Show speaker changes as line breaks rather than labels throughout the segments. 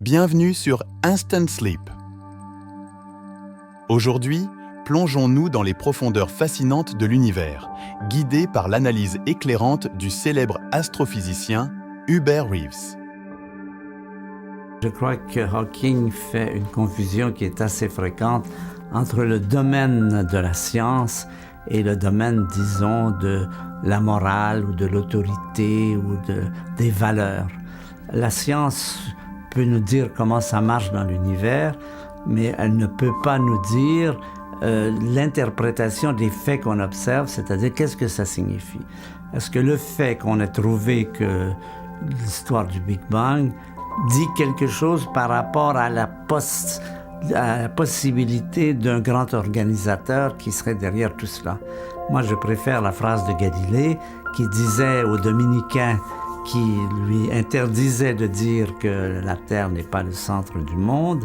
Bienvenue sur Instant Sleep. Aujourd'hui, plongeons-nous dans les profondeurs fascinantes de l'univers, guidés par l'analyse éclairante du célèbre astrophysicien Hubert Reeves.
Je crois que Hawking fait une confusion qui est assez fréquente entre le domaine de la science et le domaine, disons, de la morale ou de l'autorité ou des valeurs. La science peut nous dire comment ça marche dans l'univers, mais elle ne peut pas nous dire l'interprétation des faits qu'on observe, c'est-à-dire qu'est-ce que ça signifie. Est-ce que le fait qu'on ait trouvé que l'histoire du Big Bang dit quelque chose par rapport à la possibilité d'un grand organisateur qui serait derrière tout cela? Moi, je préfère la phrase de Galilée qui disait aux Dominicains qui lui interdisait de dire que la Terre n'est pas le centre du monde.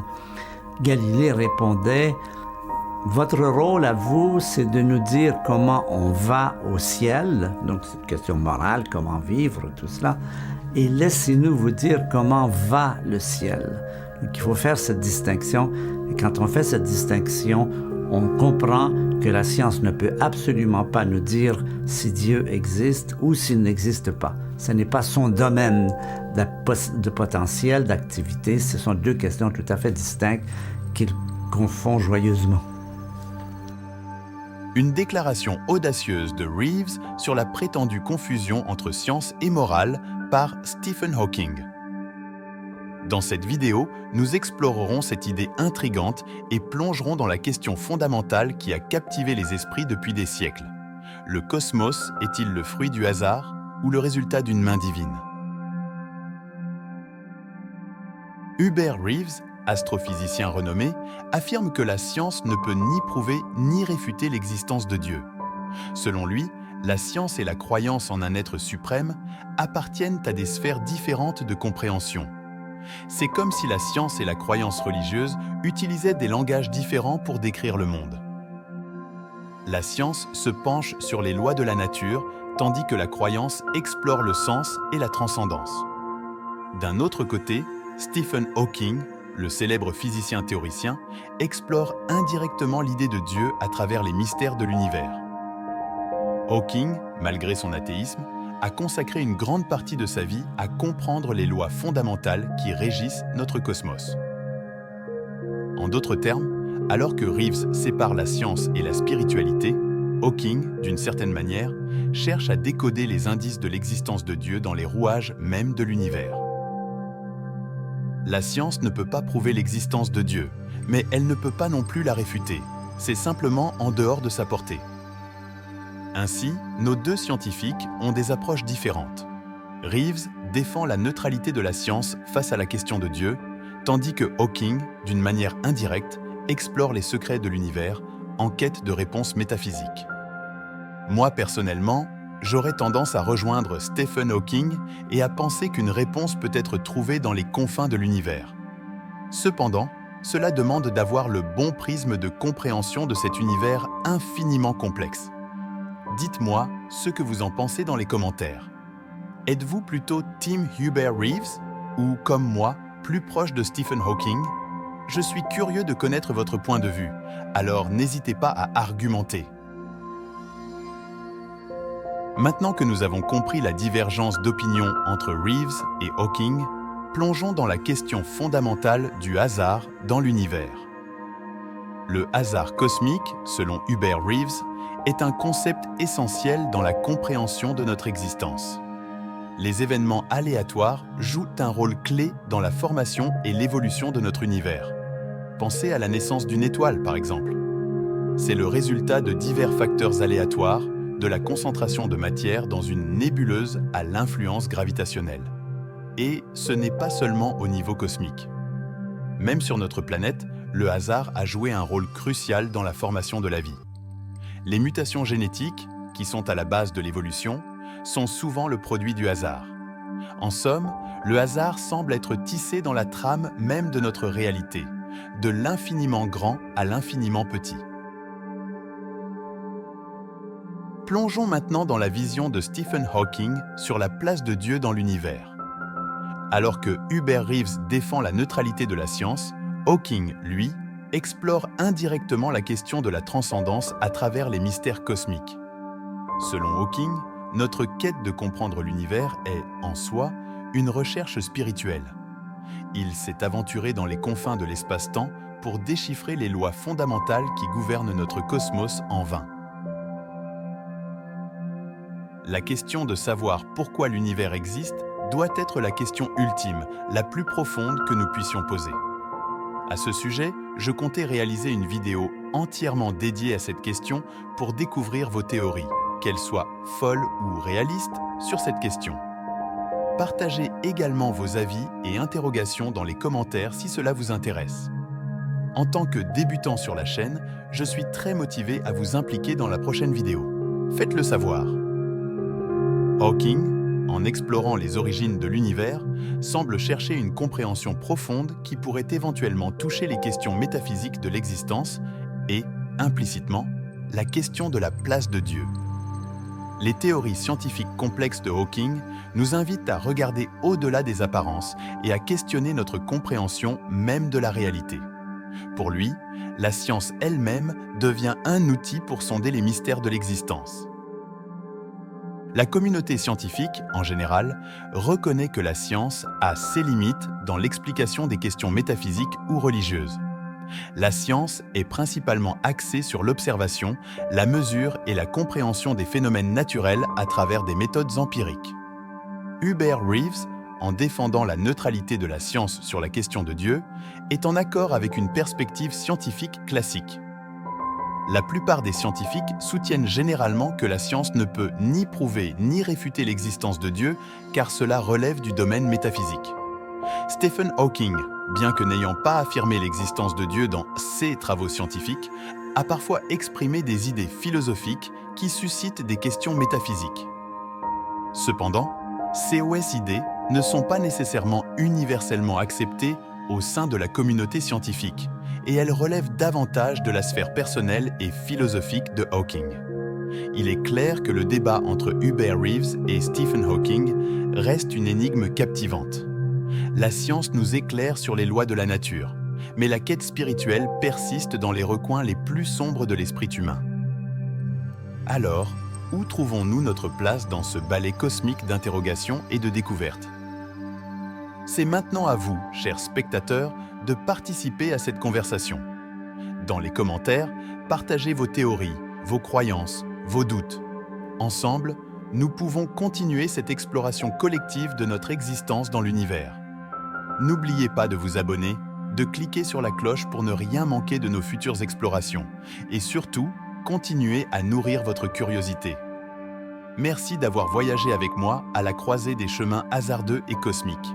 Galilée répondait: « Votre rôle à vous, c'est de nous dire comment on va au ciel, donc c'est une question morale, comment vivre, tout cela, et laissez-nous vous dire comment va le ciel. » Donc il faut faire cette distinction, et quand on fait cette distinction, on comprend que la science ne peut absolument pas nous dire si Dieu existe ou s'il n'existe pas. Ce n'est pas son domaine de potentiel, d'activité, ce sont deux questions tout à fait distinctes qu'il confond joyeusement.
Une déclaration audacieuse de Reeves sur la prétendue confusion entre science et morale par Stephen Hawking. Dans cette vidéo, nous explorerons cette idée intrigante et plongerons dans la question fondamentale qui a captivé les esprits depuis des siècles. Le cosmos est-il le fruit du hasard ou le résultat d'une main divine? Hubert Reeves, astrophysicien renommé, affirme que la science ne peut ni prouver ni réfuter l'existence de Dieu. Selon lui, la science et la croyance en un être suprême appartiennent à des sphères différentes de compréhension. C'est comme si la science et la croyance religieuse utilisaient des langages différents pour décrire le monde. La science se penche sur les lois de la nature, tandis que la croyance explore le sens et la transcendance. D'un autre côté, Stephen Hawking, le célèbre physicien théoricien, explore indirectement l'idée de Dieu à travers les mystères de l'univers. Hawking, malgré son athéisme, a consacré une grande partie de sa vie à comprendre les lois fondamentales qui régissent notre cosmos. En d'autres termes, alors que Reeves sépare la science et la spiritualité, Hawking, d'une certaine manière, cherche à décoder les indices de l'existence de Dieu dans les rouages même de l'univers. La science ne peut pas prouver l'existence de Dieu, mais elle ne peut pas non plus la réfuter. C'est simplement en dehors de sa portée. Ainsi, nos deux scientifiques ont des approches différentes. Reeves défend la neutralité de la science face à la question de Dieu, tandis que Hawking, d'une manière indirecte, explore les secrets de l'univers en quête de réponses métaphysiques. Moi, personnellement, j'aurais tendance à rejoindre Stephen Hawking et à penser qu'une réponse peut être trouvée dans les confins de l'univers. Cependant, cela demande d'avoir le bon prisme de compréhension de cet univers infiniment complexe. Dites-moi ce que vous en pensez dans les commentaires. Êtes-vous plutôt Team Hubert Reeves ou, comme moi, plus proche de Stephen Hawking? Je suis curieux de connaître votre point de vue, alors n'hésitez pas à argumenter. Maintenant que nous avons compris la divergence d'opinion entre Reeves et Hawking, plongeons dans la question fondamentale du hasard dans l'univers. Le hasard cosmique, selon Hubert Reeves, est un concept essentiel dans la compréhension de notre existence. Les événements aléatoires jouent un rôle clé dans la formation et l'évolution de notre univers. Pensez à la naissance d'une étoile, par exemple. C'est le résultat de divers facteurs aléatoires, de la concentration de matière dans une nébuleuse à l'influence gravitationnelle. Et ce n'est pas seulement au niveau cosmique. Même sur notre planète, le hasard a joué un rôle crucial dans la formation de la vie. Les mutations génétiques, qui sont à la base de l'évolution, sont souvent le produit du hasard. En somme, le hasard semble être tissé dans la trame même de notre réalité, de l'infiniment grand à l'infiniment petit. Plongeons maintenant dans la vision de Stephen Hawking sur la place de Dieu dans l'univers. Alors que Hubert Reeves défend la neutralité de la science, Hawking, lui, explore indirectement la question de la transcendance à travers les mystères cosmiques. Selon Hawking, notre quête de comprendre l'univers est, en soi, une recherche spirituelle. Il s'est aventuré dans les confins de l'espace-temps pour déchiffrer les lois fondamentales qui gouvernent notre cosmos en vain. La question de savoir pourquoi l'univers existe doit être la question ultime, la plus profonde que nous puissions poser. À ce sujet, je comptais réaliser une vidéo entièrement dédiée à cette question pour découvrir vos théories, qu'elles soient folles ou réalistes, sur cette question. Partagez également vos avis et interrogations dans les commentaires si cela vous intéresse. En tant que débutant sur la chaîne, je suis très motivé à vous impliquer dans la prochaine vidéo. Faites-le savoir. Hawking, en explorant les origines de l'univers, semble chercher une compréhension profonde qui pourrait éventuellement toucher les questions métaphysiques de l'existence et, implicitement, la question de la place de Dieu. Les théories scientifiques complexes de Hawking nous invitent à regarder au-delà des apparences et à questionner notre compréhension même de la réalité. Pour lui, la science elle-même devient un outil pour sonder les mystères de l'existence. La communauté scientifique, en général, reconnaît que la science a ses limites dans l'explication des questions métaphysiques ou religieuses. La science est principalement axée sur l'observation, la mesure et la compréhension des phénomènes naturels à travers des méthodes empiriques. Hubert Reeves, en défendant la neutralité de la science sur la question de Dieu, est en accord avec une perspective scientifique classique. La plupart des scientifiques soutiennent généralement que la science ne peut ni prouver ni réfuter l'existence de Dieu, car cela relève du domaine métaphysique. Stephen Hawking, bien que n'ayant pas affirmé l'existence de Dieu dans ses travaux scientifiques, a parfois exprimé des idées philosophiques qui suscitent des questions métaphysiques. Cependant, ces idées ne sont pas nécessairement universellement acceptées au sein de la communauté scientifique, et elles relèvent davantage de la sphère personnelle et philosophique de Hawking. Il est clair que le débat entre Hubert Reeves et Stephen Hawking reste une énigme captivante. La science nous éclaire sur les lois de la nature, mais la quête spirituelle persiste dans les recoins les plus sombres de l'esprit humain. Alors, où trouvons-nous notre place dans ce ballet cosmique d'interrogation et de découverte? C'est maintenant à vous, chers spectateurs, de participer à cette conversation. Dans les commentaires, partagez vos théories, vos croyances, vos doutes. Ensemble, nous pouvons continuer cette exploration collective de notre existence dans l'univers. N'oubliez pas de vous abonner, de cliquer sur la cloche pour ne rien manquer de nos futures explorations et surtout, continuez à nourrir votre curiosité. Merci d'avoir voyagé avec moi à la croisée des chemins hasardeux et cosmiques.